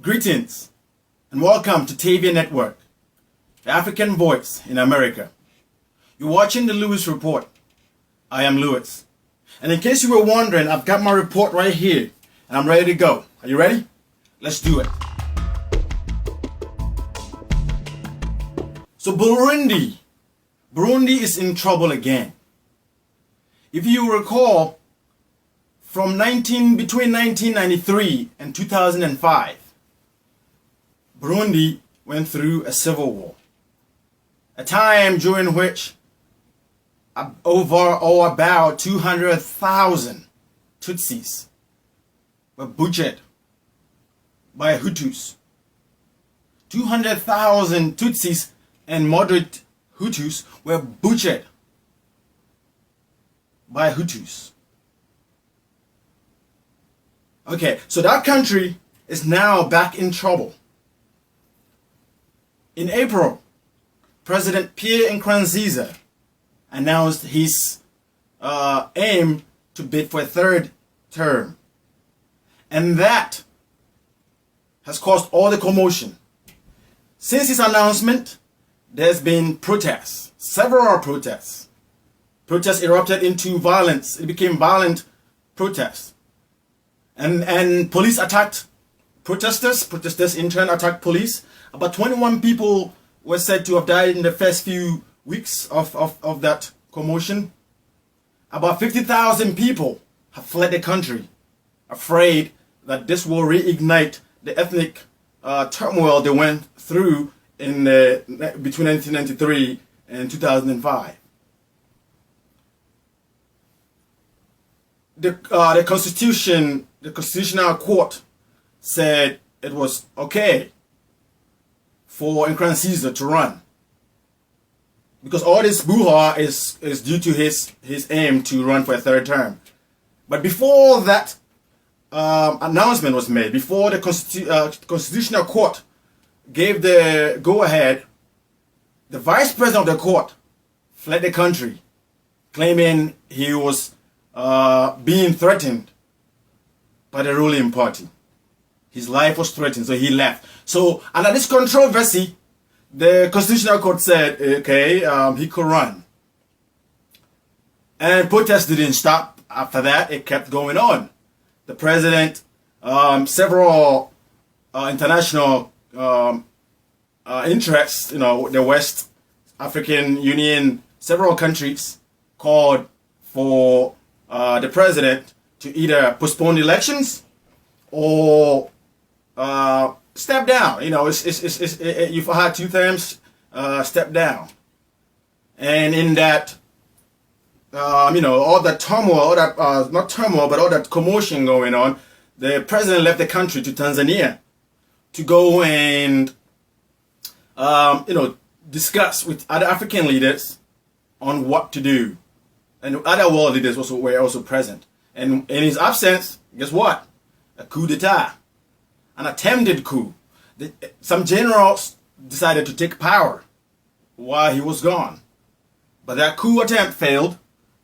Greetings and welcome to TAVIA Network, the African voice in America. You're watching the Lewis Report. I am Lewis. And in case you were wondering, I've got my report right here and I'm ready to go. Are you ready? Let's do it. So Burundi is in trouble again. If you recall, between 1993 and 2005, Burundi went through a civil war. A time during which about 200,000 Tutsis were butchered by Hutus. 200,000 Tutsis and moderate Hutus were butchered by Hutus. Okay, so that country is now back in trouble. In April, President Pierre Nkurunziza announced his aim to bid for a third term. And that has caused all the commotion. Since his announcement, there's been protests, several protests. Protests erupted into violence. It became violent protests. And police attacked protesters. Protesters in turn attacked police. About 21 people were said to have died in the first few weeks of that commotion. About 50,000 people have fled the country, afraid that this will reignite the ethnic turmoil they went through in between 1993 and 2005. The Constitutional Court said it was okay for Nkurunziza to run, because all this brouhaha is due to his aim to run for a third term. But before that announcement was made, before the Constitutional Court gave the go-ahead, the vice president of the court fled the country, claiming he was being threatened by the ruling party. His life was threatened, so he left. So under this controversy, the Constitutional Court said, okay, he could run. And protests didn't stop after that. It kept going on. The president, several international interests, the West African Union, several countries called for the president to either postpone elections or step down. You've had 2 terms, step down. And in that, all that turmoil, all that not turmoil, but all that commotion going on, the president left the country to Tanzania to go and discuss with other African leaders on what to do. And other world leaders were also present. And in his absence, guess what? A coup d'etat. An attempted coup. Some generals decided to take power while he was gone. But that coup attempt failed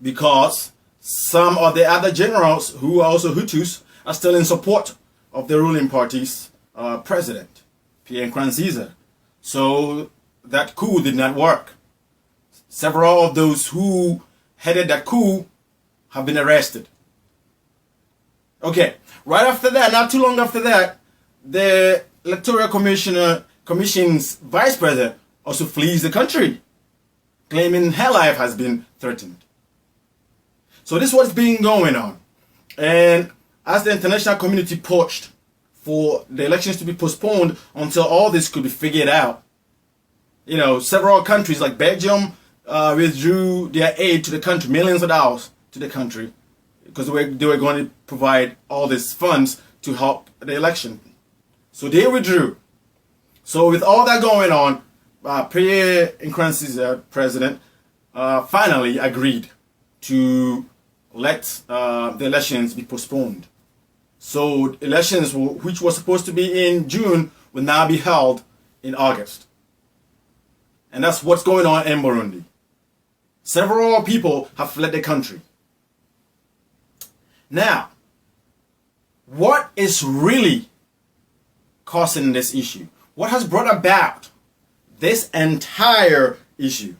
because some of the other generals, who are also Hutus, are still in support of the ruling party's president, Pierre Nkurunziza. So that coup did not work. Several of those who headed that coup have been arrested. Okay, right after that, not too long after that, the Electoral Commission's vice president also flees the country, claiming her life has been threatened. So this is what's been going on. And as the international community pushed for the elections to be postponed until all this could be figured out, several countries like Belgium withdrew their aid to the country, millions of dollars to the country, because they were going to provide all these funds to help the election. So they withdrew. So with all that going on, Pierre Nkurunziza, president, finally agreed to let the elections be postponed. So elections, which were supposed to be in June, will now be held in August. And that's what's going on in Burundi. Several people have fled the country. Now, what is really causing this issue? What has brought about this entire issue?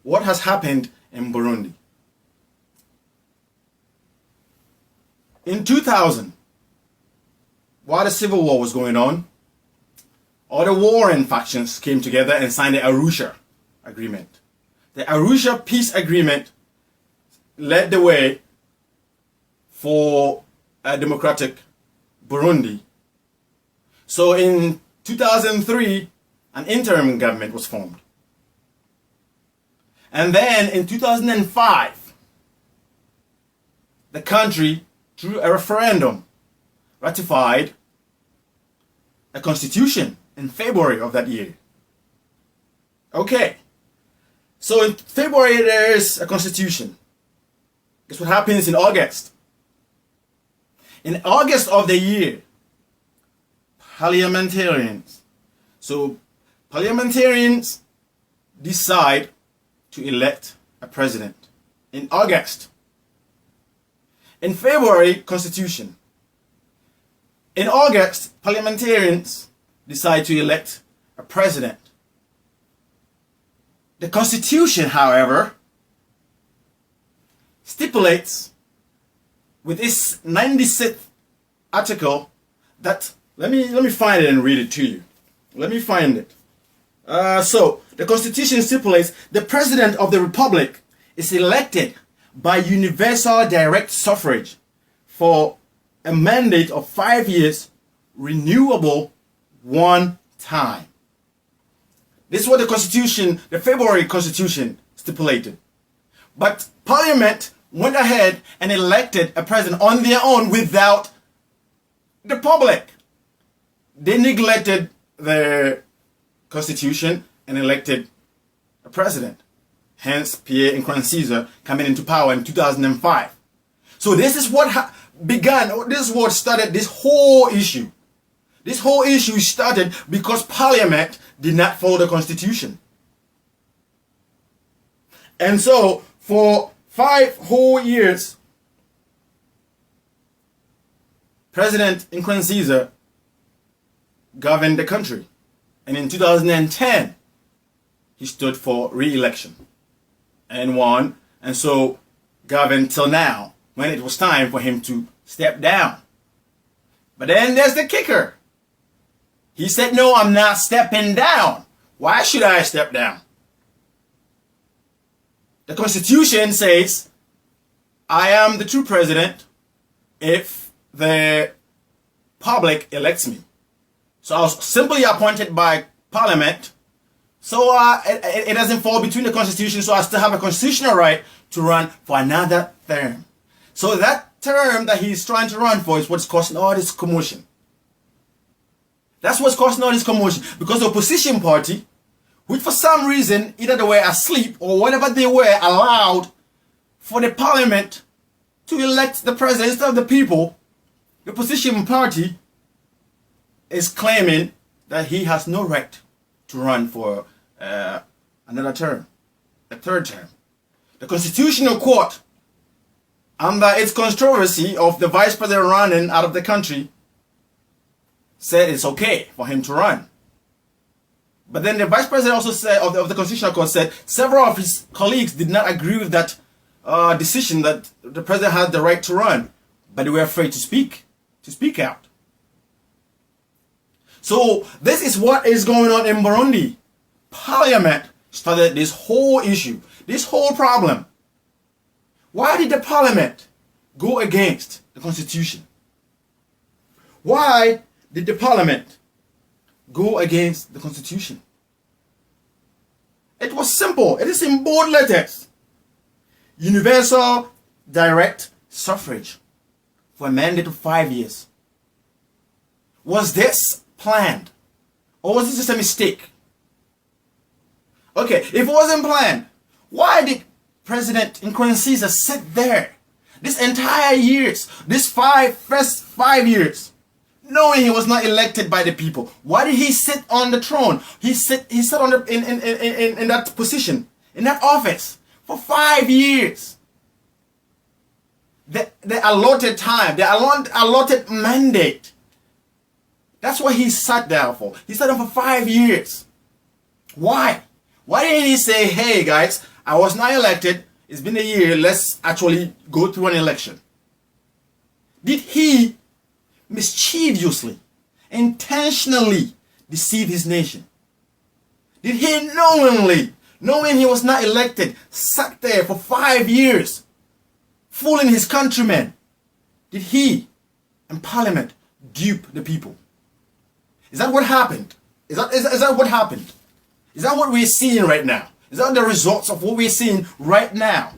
What has happened in Burundi? In 2000, while the civil war was going on, all the warring factions came together and signed the Arusha Agreement. The Arusha Peace Agreement led the way for a democratic Burundi. So in 2003, an interim government was formed. And then in 2005, the country, through a referendum, ratified a constitution in February of that year. Okay, so in February there is a constitution. Guess what happens in August? In August of the year, parliamentarians decide to elect a president in August. In February, constitution. In August, parliamentarians decide to elect a president. The constitution, however, stipulates with its 96th article that, let me find it and read it to you. Let me find it. So, the constitution stipulates the president of the republic is elected by universal direct suffrage for a mandate of 5 years, renewable one time. This is what the constitution, the February constitution, stipulated. But parliament went ahead and elected a president on their own without the public. They neglected the constitution and elected a president. Hence, Pierre Nkurunziza coming into power in 2005. So this is what began, this is what started this whole issue. This whole issue started because Parliament did not follow the Constitution. And so, for 5 whole years, President Nkurunziza governed the country. And in 2010, he stood for re-election and won. And so, governed till now, when it was time for him to step down. But then there's the kicker. He said, no, I'm not stepping down. Why should I step down? The Constitution says, I am the true president if the public elects me. So I was simply appointed by Parliament. So it doesn't fall between the Constitution, so I still have a constitutional right to run for another term. So that term that he's trying to run for is what's causing all this commotion. That's what's causing all this commotion. Because the opposition party, which for some reason, either they were asleep or whatever they were, allowed for the parliament to elect the president instead of the people, the opposition party is claiming that he has no right to run for another term, a third term. The Constitutional Court, under its controversy of the vice president running out of the country, said it's okay for him to run. But then the vice president also said, of the Constitutional Court said, several of his colleagues did not agree with that decision that the president had the right to run, but they were afraid to speak out. So this is what is going on in Burundi. Parliament started this whole issue, this whole problem. Why did the parliament go against the constitution? Why did the parliament go against the constitution? It was simple. It is in bold letters. Universal direct suffrage for a mandate of 5 years. Was this planned? Or was this just a mistake? Okay, if it wasn't planned, why did President Nkurunziza sit there this entire years, this first 5 years, knowing he was not elected by the people? Why did he sit on the throne? He sat on in that position, in that office for 5 years. The allotted time, the allotted mandate That's what he sat down for. He sat down for 5 years. Why? Why didn't he say, hey guys, I was not elected, it's been a year, let's actually go through an election? Did he mischievously, intentionally deceive his nation? Did he knowingly, knowing he was not elected, sat there for 5 years, fooling his countrymen? Did he and Parliament dupe the people? Is that what happened? Is that what happened? Is that what we're seeing right now? Is that the results of what we're seeing right now?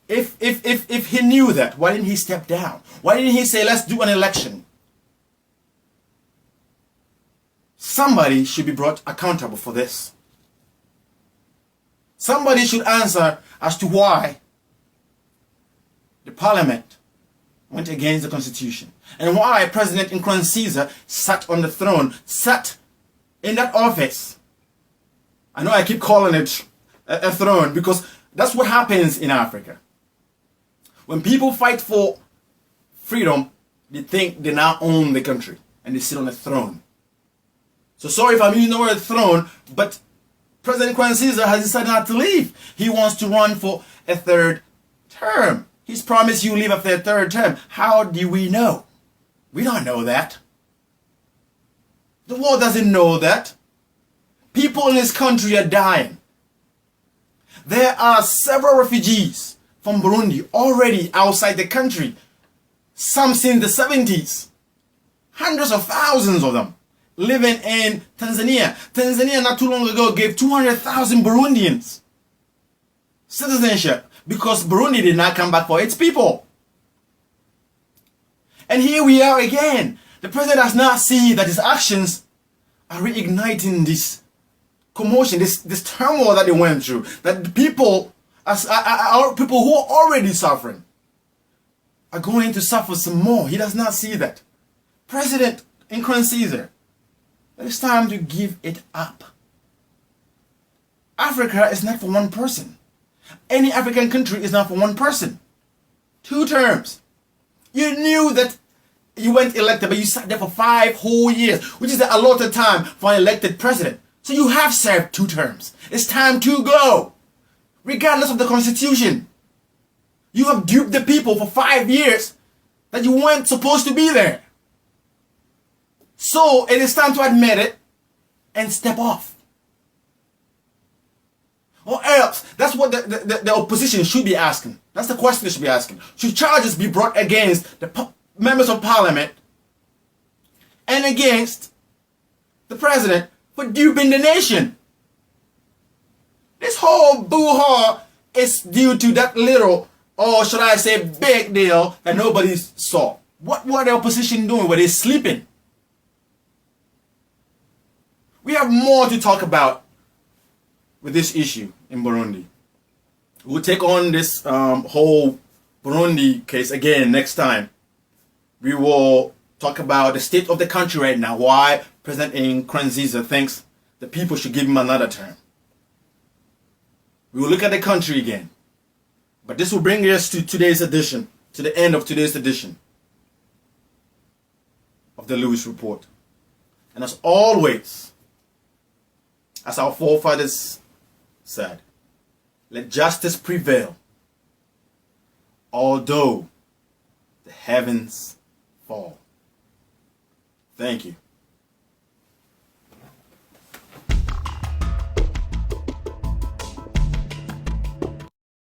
If he knew that, why didn't he step down? Why didn't he say, let's do an election? Somebody should be brought accountable for this. Somebody should answer as to why the Parliament went against the Constitution, and why President Nkurunziza sat on the throne, sat in that office. I know I keep calling it a throne because that's what happens in Africa. When people fight for freedom, they think they now own the country and they sit on a throne. So sorry if I'm using the word throne, but President Nkurunziza has decided not to leave. He wants to run for a third term. He's promised you leave after a third term. How do we know? We don't know that. The world doesn't know that. People in this country are dying. There are several refugees from Burundi already outside the country. Some since the 70s. Hundreds of thousands of them living in Tanzania. Tanzania not too long ago gave 200,000 Burundians citizenship because Burundi did not come back for its people. And here we are again. The president does not see that his actions are reigniting this commotion, this turmoil that they went through. That the people, people who are already suffering, are going to suffer some more. He does not see that. President Nkurunziza, it's time to give it up. Africa is not for one person. Any African country is not for one person. 2 terms. You knew that you weren't elected, but you sat there for 5 whole years, which is the allotted time for an elected president. So you have served 2 terms. It's time to go. Regardless of the constitution. You have duped the people for 5 years that you weren't supposed to be there. So it is time to admit it and step off. Or else, that's what the opposition should be asking. That's the question they should be asking. Should charges be brought against the members of parliament and against the president for duping the nation? This whole boo-ha is due to that little, or should I say big deal that nobody saw. What were the opposition doing? Were they sleeping? We have more to talk about with this issue in Burundi. We'll take on this whole Burundi case again next time. We will talk about the state of the country right now, why President Nkurunziza thinks the people should give him another term. We will look at the country again. But this will bring us to today's edition, to the end of today's edition of the Lewis Report. And as always, as our forefathers said, let justice prevail, although the heavens fall. Thank you.